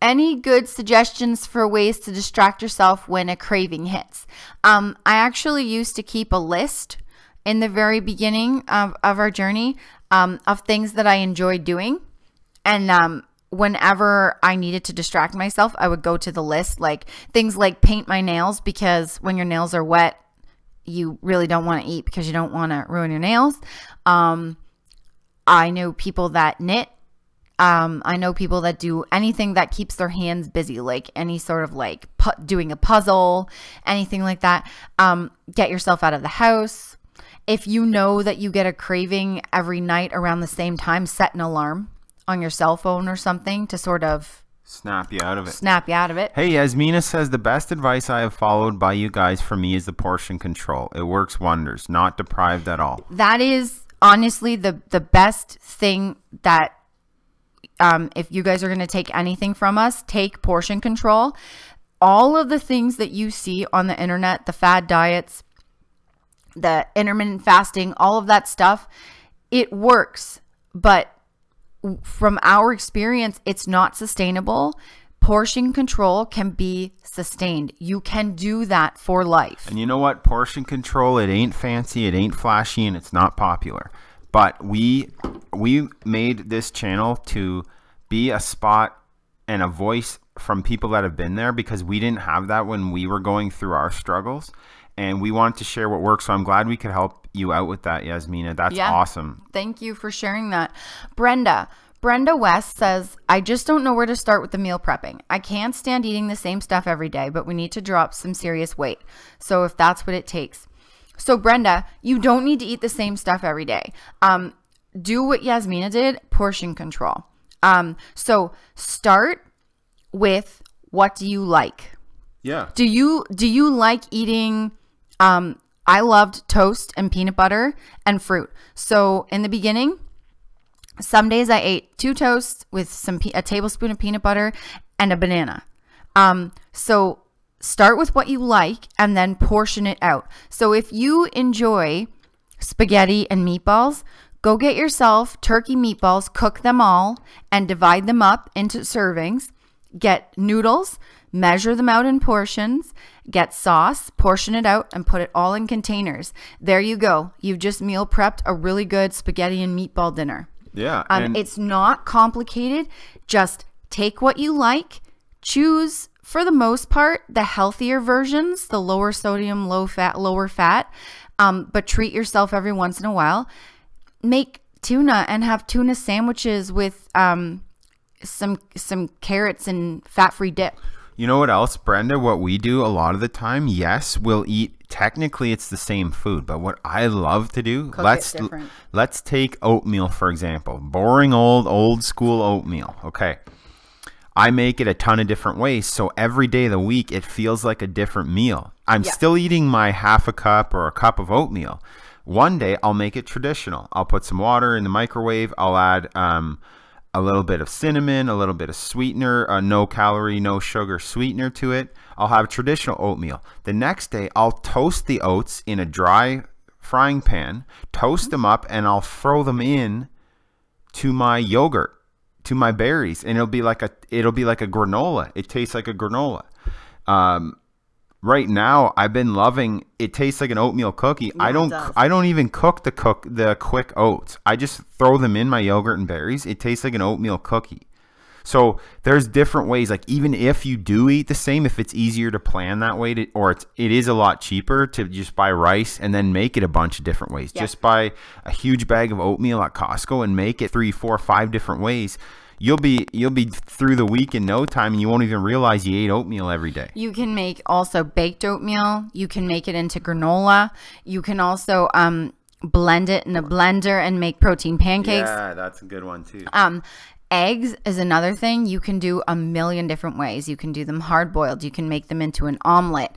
Speaker 1: Any good suggestions for ways to distract yourself when a craving hits? I actually used to keep a list in the very beginning of our journey of things that I enjoyed doing. And whenever I needed to distract myself, I would go to the list, like things like paint my nails, because when your nails are wet, you really don't want to eat because you don't want to ruin your nails. I know people that knit. I know people that do anything that keeps their hands busy, like any sort of like doing a puzzle, anything like that. Get yourself out of the house. If you know that you get a craving every night around the same time, set an alarm on your cell phone or something to sort of
Speaker 2: snap you out of it.
Speaker 1: Snap you out of it.
Speaker 2: Hey, Yasmina says, the best advice I have followed by you guys for me is the portion control. It works wonders. Not deprived at all.
Speaker 1: That is honestly the best thing that if you guys are going to take anything from us, take portion control. All of the things that you see on the internet, the fad diets, the intermittent fasting, all of that stuff, it works. But from our experience, it's not sustainable. Portion control can be sustained. You can do that for life.
Speaker 2: And you know what? Portion control, it ain't fancy, it ain't flashy, and it's not popular. But we made this channel to be a spot and a voice from people that have been there, because we didn't have that when we were going through our struggles, and we wanted to share what works. So I'm glad we could help you out with that, Yasmina. That's awesome.
Speaker 1: Thank you for sharing that. Brenda West says, I just don't know where to start with the meal prepping. I can't stand eating the same stuff every day, but we need to drop some serious weight. So if that's what it takes. So Brenda, you don't need to eat the same stuff every day. Do what Yasmina did, portion control. So start with, what do you like?
Speaker 2: Yeah.
Speaker 1: Do you like eating, I loved toast and peanut butter and fruit. So in the beginning, some days I ate 2 toasts with a tablespoon of peanut butter and a banana. So start with what you like and then portion it out. So if you enjoy spaghetti and meatballs, go get yourself turkey meatballs, cook them all, and divide them up into servings. Get noodles, measure them out in portions, get sauce, portion it out, and put it all in containers. There you go. You've just meal prepped a really good spaghetti and meatball dinner.
Speaker 2: Yeah.
Speaker 1: It's not complicated. Just take what you like, choose, for the most part, the healthier versions, the lower sodium, lower fat, but treat yourself every once in a while. Make tuna and have tuna sandwiches with some carrots and fat-free dip.
Speaker 2: You know what else, Brenda? What we do a lot of the time, yes, we'll eat. Technically, it's the same food, but what I love to do, let's take oatmeal, for example. Boring old school oatmeal. Okay. I make it a ton of different ways, so every day of the week, it feels like a different meal. I'm still eating my half a cup or a cup of oatmeal. One day, I'll make it traditional. I'll put some water in the microwave. I'll add a little bit of cinnamon, a little bit of sweetener, no calorie, no sugar sweetener to it. I'll have traditional oatmeal. The next day, I'll toast the oats in a dry frying pan, toast them up, and I'll throw them in to my yogurt, to my berries, and it'll be like a granola. It tastes like a granola. Right now, I've been loving. It tastes like an oatmeal cookie.
Speaker 1: Yeah,
Speaker 2: I don't even cook the quick oats. I just throw them in my yogurt and berries. It tastes like an oatmeal cookie. So there's different ways. Like, even if you do eat the same, if it's easier to plan that way, it is a lot cheaper to just buy rice and then make it a bunch of different ways.
Speaker 1: Yeah.
Speaker 2: Just buy a huge bag of oatmeal at Costco and make it 3, 4, 5 different ways. You'll be through the week in no time, and you won't even realize you ate oatmeal every day.
Speaker 1: You can make also baked oatmeal. You can make it into granola. You can also blend it in a blender and make protein pancakes.
Speaker 2: Yeah, that's a good one too.
Speaker 1: Eggs is another thing. You can do a million different ways. You can do them hard boiled. You can make them into an omelet.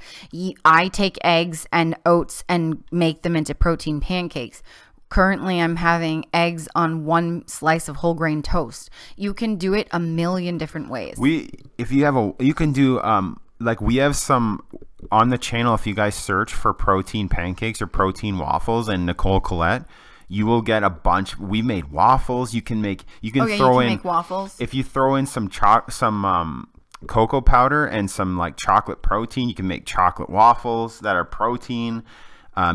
Speaker 1: I take eggs and oats and make them into protein pancakes. Currently, I'm having eggs on 1 slice of whole grain toast. You can do it a million different ways.
Speaker 2: You can do like, we have some on the channel. If you guys search for protein pancakes or protein waffles and Nicole Collette, you will get a bunch. We made waffles. You can make waffles. If you throw in some cocoa powder and some like chocolate protein, you can make chocolate waffles that are protein.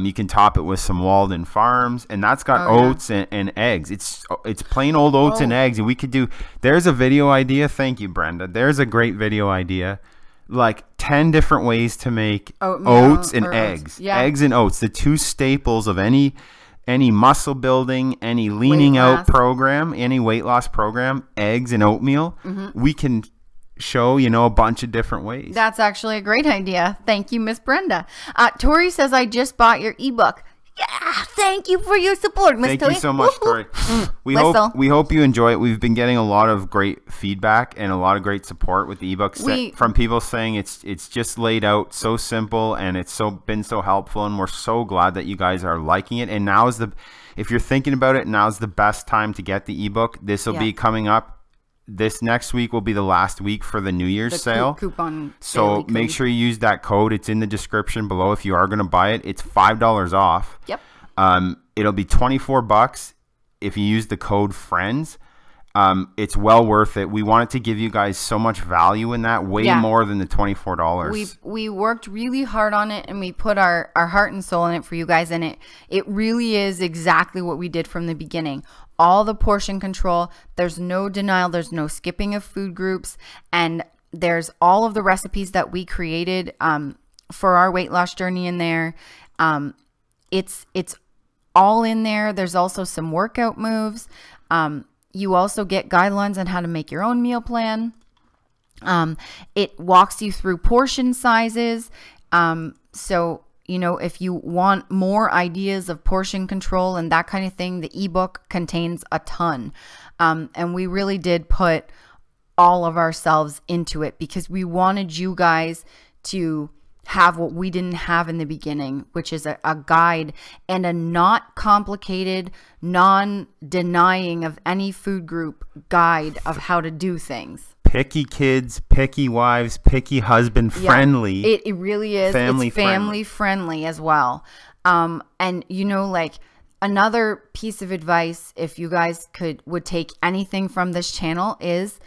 Speaker 2: You can top it with some Walden Farms, and that's got oats and eggs. It's plain old oats and eggs, and we could do. There's a video idea. Thank you, Brenda. There's a great video idea. Like 10 different ways to make oats and eggs. Yeah. Eggs and oats, the 2 staples of any muscle building, any leaning out program, any weight loss program. Eggs and oatmeal. We can show a bunch of different ways.
Speaker 1: That's actually a great idea. Thank you, Miss Brenda. Tori says, I just bought your ebook. Yeah, thank you for your support, Miss Tori.
Speaker 2: Thank you so much, Tori. We hope you enjoy it. We've been getting a lot of great feedback and a lot of great support with the ebooks from people saying it's just laid out so simple, and it's been so helpful, and we're so glad that you guys are liking it. And if you're thinking about it, now's the best time to get the ebook. This will be coming up. This next week will be the last week for the New Year's sale. Coupon. So make sure you use that code. It's in the description below. If you are going to buy it, it's $5 off.
Speaker 1: Yep.
Speaker 2: It'll be $24 if you use the code FRIENDS. It's well worth it. We wanted to give you guys so much value in that, way more than the $24.
Speaker 1: We worked really hard on it, and we put our heart and soul in it for you guys, and it really is exactly what we did from the beginning. All the portion control, there's no denial, there's no skipping of food groups, and There's all of the recipes that we created for our weight loss journey in there. It's all in there. There's also some workout moves. You also get guidelines on how to make your own meal plan. It walks you through portion sizes. So, you know, if you want more ideas of portion control and that kind of thing, the ebook contains a ton. And we really did put all of ourselves into it because we wanted you guys to have what we didn't have in the beginning, which is a guide and a not complicated, non-denying of any food group guide of how to do things.
Speaker 2: Picky kids, picky wives, picky husband friendly.
Speaker 1: It really is. It's family friendly as well. And you know, like another piece of advice, if you guys would take anything from this channel, is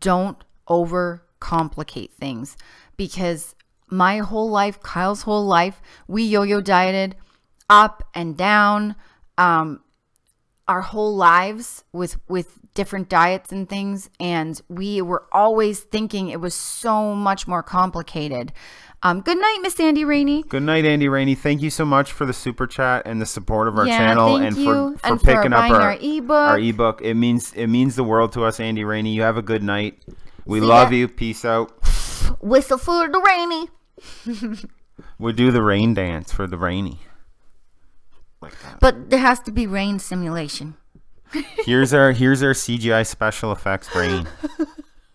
Speaker 1: don't overcomplicate things, because my whole life, Kyle's whole life, we yo-yo dieted up and down our whole lives with different diets and things, and we were always thinking it was so much more complicated. Good night, Miss Andy Rainey.
Speaker 2: Good night, Andy Rainey. Thank you so much for the super chat and the support of our channel,
Speaker 1: and
Speaker 2: for picking up our ebook. It means the world to us, Andy Rainey. You have a good night. We love you. Peace out.
Speaker 1: Whistle for the Rainy.
Speaker 2: We'll do the rain dance for the Rainy. Like that.
Speaker 1: But there has to be rain simulation.
Speaker 2: Here's our CGI special effects rain.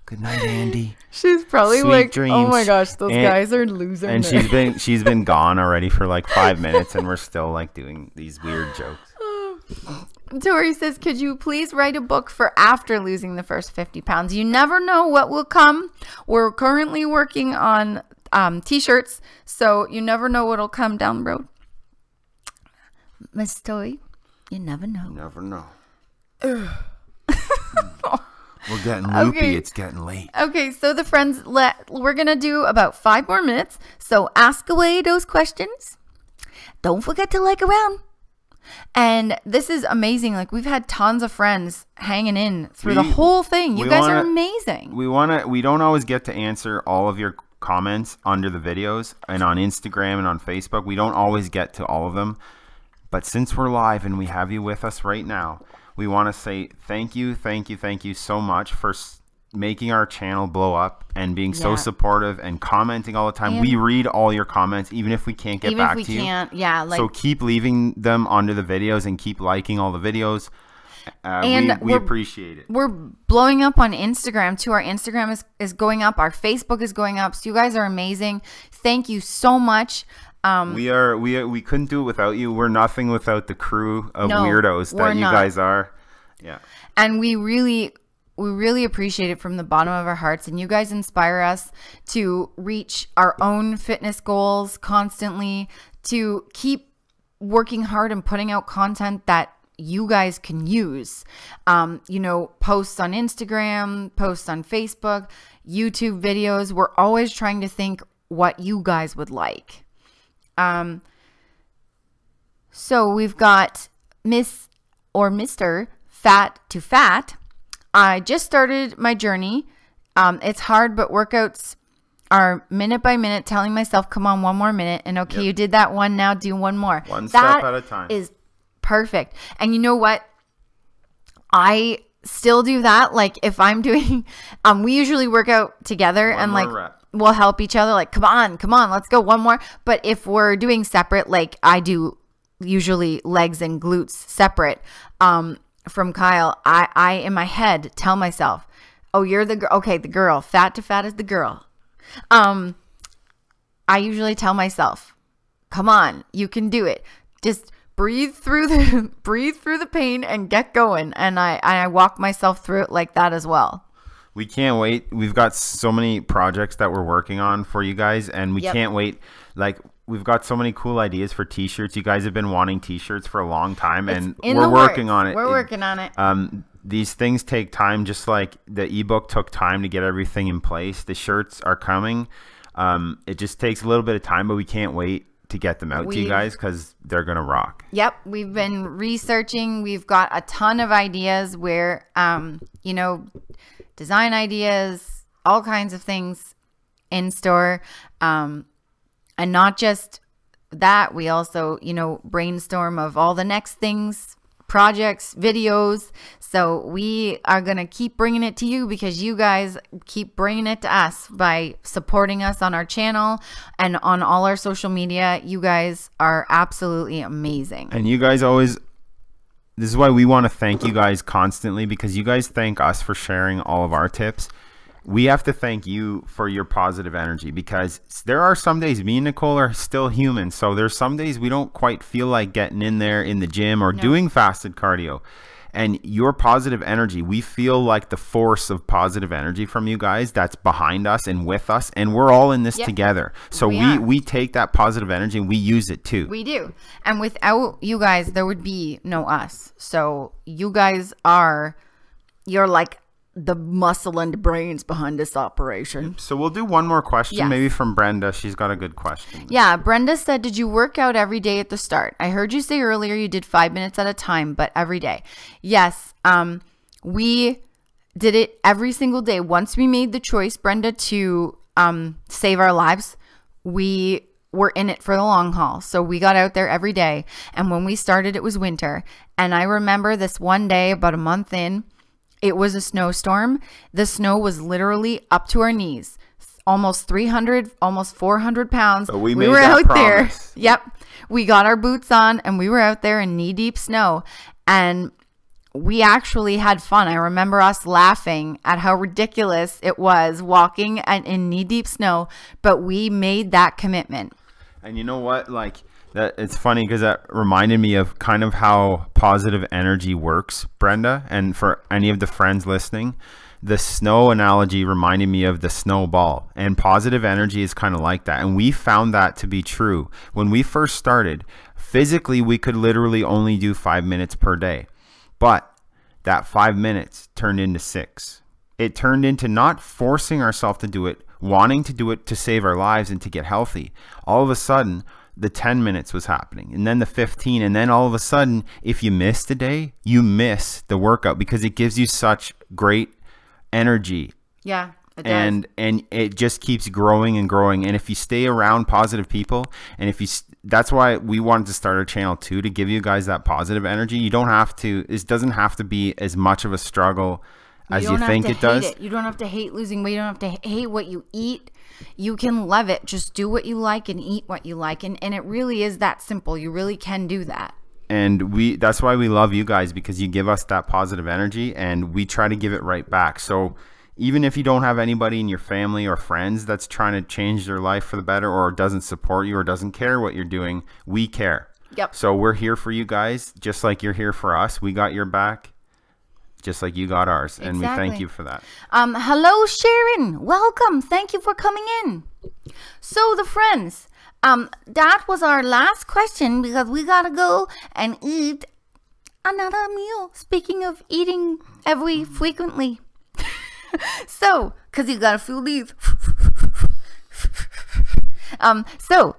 Speaker 2: Good night, Andy.
Speaker 1: She's probably
Speaker 2: Sweet
Speaker 1: like,
Speaker 2: dreams.
Speaker 1: oh my gosh, those guys are losers.
Speaker 2: And she's been gone already for like 5 minutes, and we're still like doing these weird jokes.
Speaker 1: Tori says, could you please write a book for after losing the first 50 pounds? You never know what will come. We're currently working on t-shirts, so you never know what'll come down the road. Miss Tori, you never know.
Speaker 2: You never know. We're getting loopy.
Speaker 1: Okay.
Speaker 2: It's getting late.
Speaker 1: Okay, so the friends, we're going to do about 5 more minutes. So ask away those questions. Don't forget to like around. And this is amazing. Like, we've had tons of friends hanging in through the whole thing. You guys are amazing.
Speaker 2: We don't always get to answer all of your comments under the videos and on Instagram and on Facebook. We don't always get to all of them. But since we're live and we have you with us right now, we want to say thank you so much for making our channel blow up and being so supportive and commenting all the time. We read all your comments, even if we can't get back to you. So keep leaving them under the videos and keep liking all the videos. We appreciate it.
Speaker 1: We're blowing up on Instagram too. Our Instagram is going up. Our Facebook is going up. So you guys are amazing. Thank you so much.
Speaker 2: We couldn't do it without you. We're nothing without the crew of weirdos that you guys are. Yeah.
Speaker 1: And we really appreciate it from the bottom of our hearts. And you guys inspire us to reach our own fitness goals constantly, to keep working hard and putting out content that you guys can use. You know, posts on Instagram, posts on Facebook, YouTube videos. We're always trying to think what you guys would like. So we've got Miss or Mr. Fat to Fat. I just started my journey. It's hard, but workouts are minute by minute, telling myself, come on, 1 more minute. And okay, you did that one, now do 1 more.
Speaker 2: One step at a time.
Speaker 1: That is perfect. And you know what? I still do that. Like if I'm doing, we usually work out together and like we'll help each other. Like, come on, let's go 1 more. But if we're doing separate, like I do usually legs and glutes separate, from Kyle, I in my head tell myself, oh, you're the girl. Okay, the girl. Fat to Fat is the girl. I usually tell myself, come on, you can do it. Just breathe through the pain and get going. And I walk myself through it like that as well.
Speaker 2: We can't wait. We've got so many projects that we're working on for you guys, and we can't wait. Like, we've got so many cool ideas for t-shirts. You guys have been wanting t-shirts for a long time, and we're working on it.
Speaker 1: We're working on it.
Speaker 2: These things take time, just like the ebook took time to get everything in place. The shirts are coming. It just takes a little bit of time, but we can't wait to get them out to you guys because they're gonna rock.
Speaker 1: Yep, we've been researching. We've got a ton of ideas where you know, design ideas, all kinds of things in store. And not just that, we also, you know, brainstorm of all the next things, projects, videos. So we are going to keep bringing it to you because you guys keep bringing it to us by supporting us on our channel and on all our social media. You guys are absolutely amazing.
Speaker 2: And you guys always, this is why we want to thank you guys constantly, because you guys thank us for sharing all of our tips. We have to thank you for your positive energy, because there are some days, me and Nicole are still human. So there's some days we don't quite feel like getting in there in the gym or doing fasted cardio. And your positive energy, we feel like the force of positive energy from you guys that's behind us and with us. And we're all in this together. So we take that positive energy and we use it too.
Speaker 1: We do. And without you guys, there would be no us. So you guys are, you're like the muscle and brains behind this operation.
Speaker 2: So we'll do one more question, maybe from Brenda. She's got a good question.
Speaker 1: Yeah, Brenda said, did you work out every day at the start? I heard you say earlier you did 5 minutes at a time, but every day. Yes, we did it every single day. Once we made the choice, Brenda, to save our lives, we were in it for the long haul. So we got out there every day. And when we started, it was winter. And I remember this one day, about a month in, it was a snowstorm. The snow was literally up to our knees, almost 300, almost 400 pounds.
Speaker 2: But we were out there.
Speaker 1: Yep. We got our boots on and we were out there in knee deep snow, and we actually had fun. I remember us laughing at how ridiculous it was walking in knee deep snow, but we made that commitment.
Speaker 2: And you know what? Like, that, it's funny because that reminded me of kind of how positive energy works, Brenda. And for any of the friends listening, the snow analogy reminded me of the snowball, and positive energy is kind of like that. And we found that to be true. When we first started, physically, we could literally only do 5 minutes per day. But that 5 minutes turned into 6. It turned into not forcing ourselves to do it, wanting to do it to save our lives and to get healthy. All of a sudden, the 10 minutes was happening, and then the 15, and then all of a sudden, if you miss the day, you miss the workout because it gives you such great energy.
Speaker 1: Yeah, it does.
Speaker 2: And it just keeps growing and growing. And if you stay around positive people, and if you, that's why we wanted to start our channel too, to give you guys that positive energy. You don't have to, it doesn't have to be as much of a struggle as you think it does.
Speaker 1: You don't have to hate losing weight. You don't have to hate what you eat. You can love it. Just do what you like and eat what you like. And it really is that simple. You really can do that.
Speaker 2: And that's why we love you guys, because you give us that positive energy and we try to give it right back. So even if you don't have anybody in your family or friends that's trying to change their life for the better, or doesn't support you or doesn't care what you're doing, we care.
Speaker 1: Yep.
Speaker 2: So we're here for you guys, just like you're here for us. We got your back, just like you got ours. And we thank you for that.
Speaker 1: Hello, Sharon. Welcome. Thank you for coming in. So the friends, that was our last question, because we got to go and eat another meal. Speaking of eating every frequently. So, because you got to feel these. So,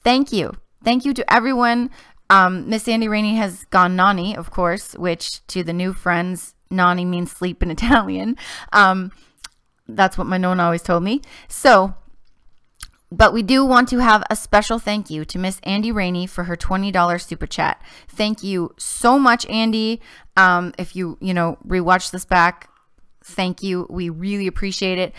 Speaker 1: thank you. Thank you to everyone. Miss Andy Rainey has gone nani, of course, which to the new friends, nani means sleep in Italian. That's what my nonna always told me. So, but we do want to have a special thank you to Miss Andy Rainey for her $20 super chat. Thank you so much, Andy. If you rewatch this back, thank you. We really appreciate it.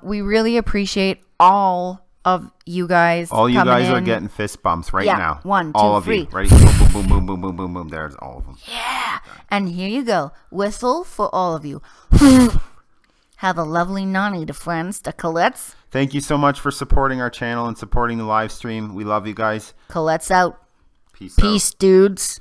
Speaker 1: We really appreciate all of you guys.
Speaker 2: All you guys are getting fist bumps right now.
Speaker 1: 1, 2,
Speaker 2: all of
Speaker 1: 3.
Speaker 2: you. Ready? Boom, boom, boom, boom, boom, boom, boom. There's all of them.
Speaker 1: Yeah. And here you go. Whistle for all of you. Have a lovely nani to friends, to Colette's.
Speaker 2: Thank you so much for supporting our channel and supporting the live stream. We love you guys.
Speaker 1: Colette's out.
Speaker 2: Peace out.
Speaker 1: Peace, dudes.